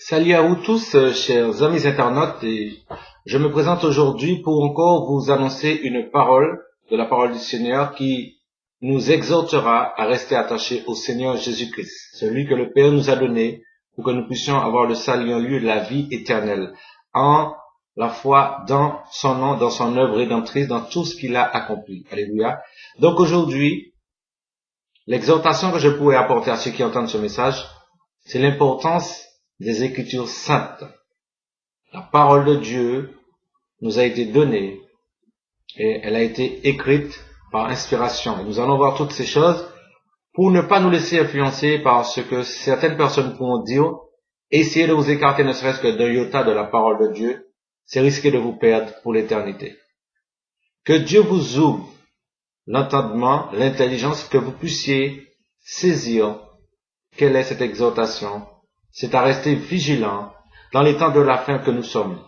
Salut à vous tous, chers amis internautes, et je me présente aujourd'hui pour encore vous annoncer une parole de la parole du Seigneur qui nous exhortera à rester attachés au Seigneur Jésus-Christ, celui que le Père nous a donné pour que nous puissions avoir le salut en lui de la vie éternelle, en la foi dans son nom, dans son œuvre rédemptrice, dans tout ce qu'il a accompli. Alléluia. Donc aujourd'hui, l'exhortation que je pourrais apporter à ceux qui entendent ce message, c'est l'importance des Écritures saintes. La parole de Dieu nous a été donnée et elle a été écrite par inspiration. Et nous allons voir toutes ces choses pour ne pas nous laisser influencer par ce que certaines personnes pourront dire. Essayez de vous écarter ne serait-ce que d'un iota de la parole de Dieu, c'est risquer de vous perdre pour l'éternité. Que Dieu vous ouvre l'entendement, l'intelligence, que vous puissiez saisir quelle est cette exhortation. C'est à rester vigilant dans les temps de la fin que nous sommes.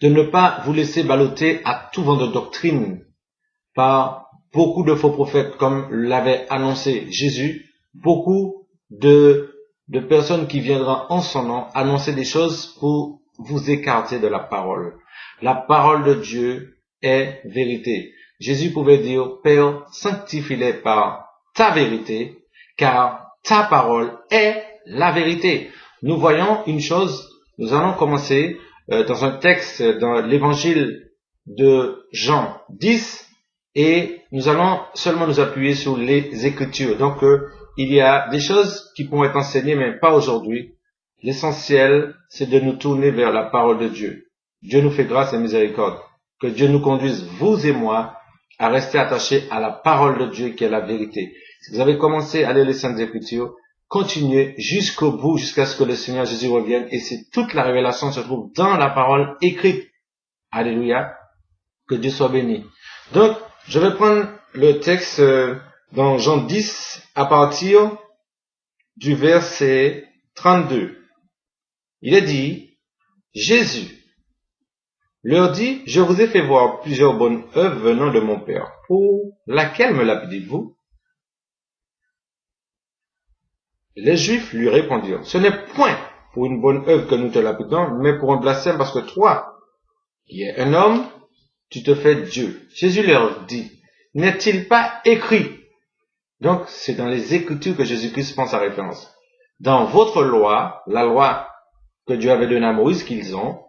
De ne pas vous laisser balloter à tout vent de doctrine par beaucoup de faux prophètes comme l'avait annoncé Jésus, beaucoup de personnes qui viendront en son nom annoncer des choses pour vous écarter de la parole. La parole de Dieu est vérité. Jésus pouvait dire, Père, sanctifie-les par ta vérité, car ta parole est la vérité. Nous voyons une chose, nous allons commencer dans un texte dans l'évangile de Jean 10 et nous allons seulement nous appuyer sur les Écritures. Donc il y a des choses qui pourront être enseignées mais pas aujourd'hui. L'essentiel c'est de nous tourner vers la parole de Dieu. Dieu nous fait grâce et miséricorde. Que Dieu nous conduise, vous et moi, à rester attachés à la parole de Dieu qui est la vérité. Si vous avez commencé à lire les Saintes Écritures, continuez jusqu'au bout, jusqu'à ce que le Seigneur Jésus revienne. Et c'est toute la révélation se trouve dans la parole écrite. Alléluia. Que Dieu soit béni. Donc, je vais prendre le texte dans Jean 10 à partir du verset 32. Il est dit, Jésus leur dit, je vous ai fait voir plusieurs bonnes œuvres venant de mon Père. Pour laquelle me l'appelez-vous? Les Juifs lui répondirent, ce n'est point pour une bonne œuvre que nous te l'appelons, mais pour un blasphème parce que toi, qui es un homme, tu te fais Dieu. Jésus leur dit, n'est-il pas écrit? Donc, c'est dans les Écritures que Jésus-Christ prend sa référence. Dans votre loi, la loi que Dieu avait donnée à Moïse, qu'ils ont,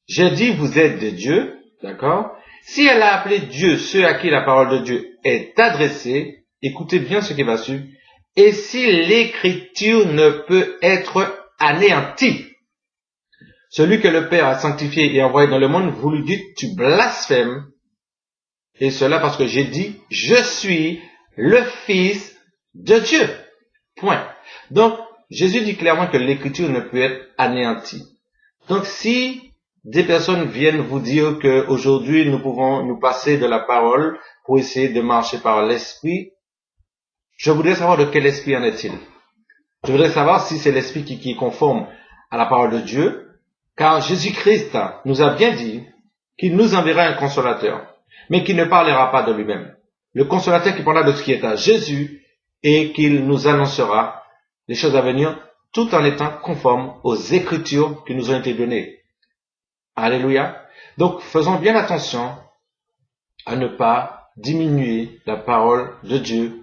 j'ai dit, vous êtes des dieux, d'accord? Si elle a appelé Dieu ceux à qui la parole de Dieu est adressée, écoutez bien ce qui va suivre. Et si l'écriture ne peut être anéantie, celui que le Père a sanctifié et envoyé dans le monde, vous lui dites, tu blasphèmes. Et cela parce que j'ai dit, je suis le Fils de Dieu. Point. Donc, Jésus dit clairement que l'écriture ne peut être anéantie. Donc, si des personnes viennent vous dire qu'aujourd'hui nous pouvons nous passer de la parole pour essayer de marcher par l'esprit, je voudrais savoir de quel esprit en est-il. Je voudrais savoir si c'est l'esprit qui est conforme à la parole de Dieu, car Jésus-Christ nous a bien dit qu'il nous enverra un consolateur, mais qui ne parlera pas de lui-même. Le consolateur qui parlera de ce qui est à Jésus et qu'il nous annoncera les choses à venir tout en étant conforme aux Écritures qui nous ont été données. Alléluia. Donc, faisons bien attention à ne pas diminuer la parole de Dieu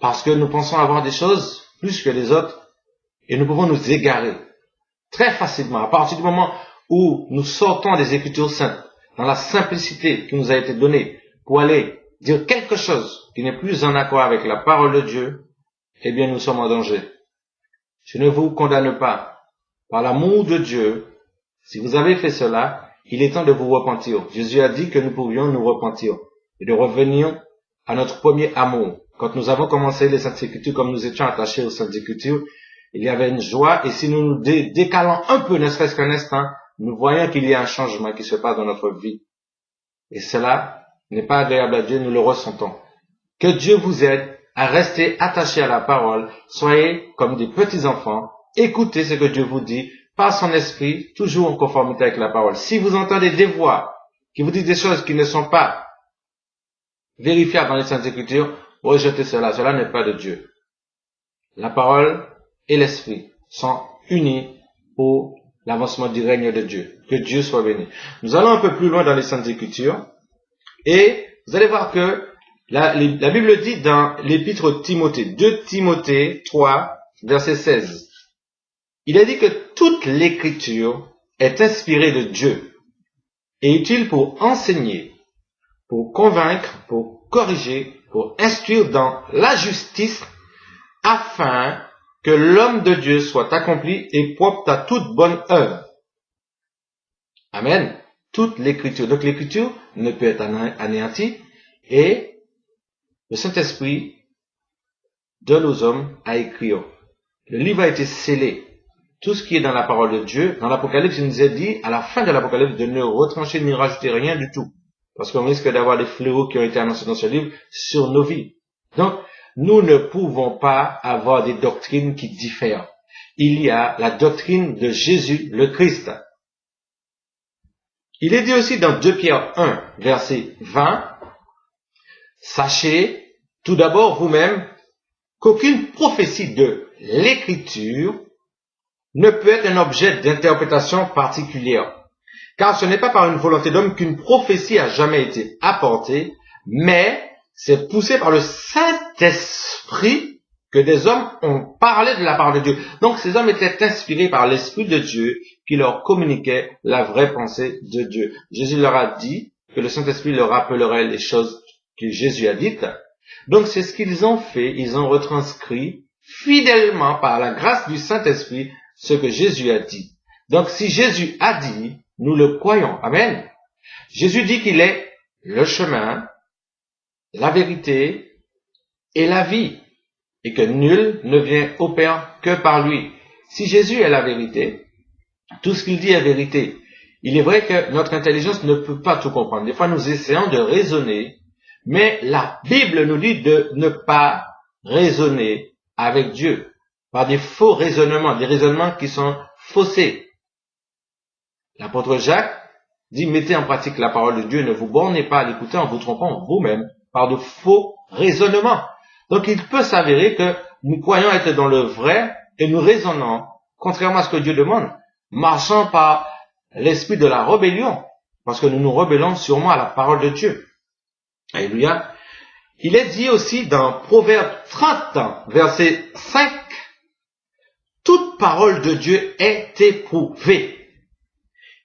parce que nous pensons avoir des choses plus que les autres et nous pouvons nous égarer très facilement à partir du moment où nous sortons des Écritures saintes dans la simplicité qui nous a été donnée pour aller dire quelque chose qui n'est plus en accord avec la parole de Dieu, eh bien nous sommes en danger. Je ne vous condamne pas. Par l'amour de Dieu, si vous avez fait cela, il est temps de vous repentir. Jésus a dit que nous pouvions nous repentir et de revenir à notre premier amour. Quand nous avons commencé les Saintes Écritures, comme nous étions attachés aux Saintes Écritures, il y avait une joie et si nous nous décalons un peu, ne serait-ce qu'un instant, nous voyons qu'il y a un changement qui se passe dans notre vie. Et cela n'est pas agréable à Dieu, nous le ressentons. Que Dieu vous aide à rester attachés à la parole. Soyez comme des petits enfants. Écoutez ce que Dieu vous dit par son esprit, toujours en conformité avec la parole. Si vous entendez des voix qui vous disent des choses qui ne sont pas vérifiables dans les Saintes Écritures, rejetez cela. Cela n'est pas de Dieu. La parole et l'esprit sont unis pour l'avancement du règne de Dieu. Que Dieu soit béni. Nous allons un peu plus loin dans les Saintes Écritures et vous allez voir que la Bible dit dans l'épître au Timothée, 2 Timothée 3, verset 16, il a dit que toute l'écriture est inspirée de Dieu et utile pour enseigner, pour convaincre, pour corriger, pour instruire dans la justice, afin que l'homme de Dieu soit accompli et propre à toute bonne œuvre. Amen. Toute l'écriture. Donc l'écriture ne peut être anéantie et le Saint-Esprit donne aux hommes à écrire. Le livre a été scellé. Tout ce qui est dans la parole de Dieu, dans l'Apocalypse, il nous est dit, à la fin de l'Apocalypse, de ne retrancher ni rajouter rien du tout. Parce qu'on risque d'avoir des fléaux qui ont été annoncés dans ce livre sur nos vies. Donc, nous ne pouvons pas avoir des doctrines qui diffèrent. Il y a la doctrine de Jésus, le Christ. Il est dit aussi dans 2 Pierre 1, verset 20, « Sachez tout d'abord vous-même qu'aucune prophétie de l'Écriture ne peut être un objet d'interprétation particulière, car ce n'est pas par une volonté d'homme qu'une prophétie a jamais été apportée, mais c'est poussé par le Saint-Esprit que des hommes ont parlé de la part de Dieu. » Donc ces hommes étaient inspirés par l'Esprit de Dieu qui leur communiquait la vraie pensée de Dieu. Jésus leur a dit que le Saint-Esprit leur rappellerait les choses que Jésus a dites. Donc c'est ce qu'ils ont fait, ils ont retranscrit fidèlement par la grâce du Saint-Esprit ce que Jésus a dit. Donc si Jésus a dit, nous le croyons. Amen. Jésus dit qu'il est le chemin, la vérité et la vie, et que nul ne vient au Père que par lui. Si Jésus est la vérité, tout ce qu'il dit est vérité. Il est vrai que notre intelligence ne peut pas tout comprendre. Des fois, nous essayons de raisonner, mais la Bible nous dit de ne pas raisonner avec Dieu par des faux raisonnements, des raisonnements qui sont faussés. L'apôtre Jacques dit, mettez en pratique la parole de Dieu, ne vous bornez pas à l'écouter en vous trompant vous-même par de faux raisonnements. Donc il peut s'avérer que nous croyons être dans le vrai et nous raisonnons, contrairement à ce que Dieu demande, marchant par l'esprit de la rébellion, parce que nous nous rebellons sûrement à la parole de Dieu. Alléluia. Il est dit aussi dans Proverbe 30, verset 5, « Toute parole de Dieu est éprouvée.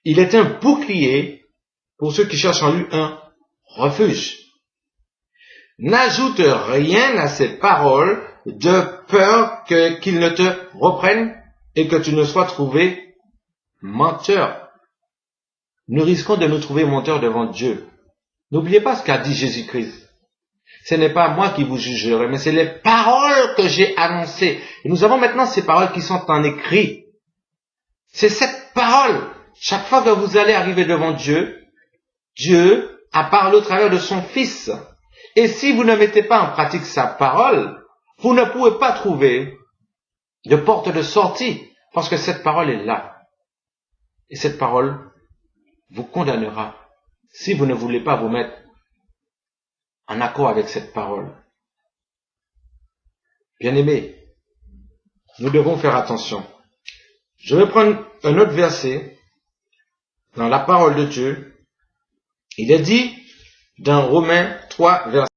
Il est un bouclier pour ceux qui cherchent en lui un refuge. N'ajoute rien à ces paroles de peur qu'ils ne te reprennent et que tu ne sois trouvé menteur. » Nous risquons de nous trouver menteurs devant Dieu. N'oubliez pas ce qu'a dit Jésus-Christ. Ce n'est pas moi qui vous jugerai, mais c'est les paroles que j'ai annoncées. Et nous avons maintenant ces paroles qui sont en écrit. C'est cette parole. Chaque fois que vous allez arriver devant Dieu, Dieu a parlé au travers de son Fils. Et si vous ne mettez pas en pratique sa parole, vous ne pouvez pas trouver de porte de sortie, parce que cette parole est là. Et cette parole vous condamnera si vous ne voulez pas vous mettre en accord avec cette parole. Bien-aimés, nous devons faire attention. Je vais prendre un autre verset dans la parole de Dieu. Il est dit dans Romains 3, verset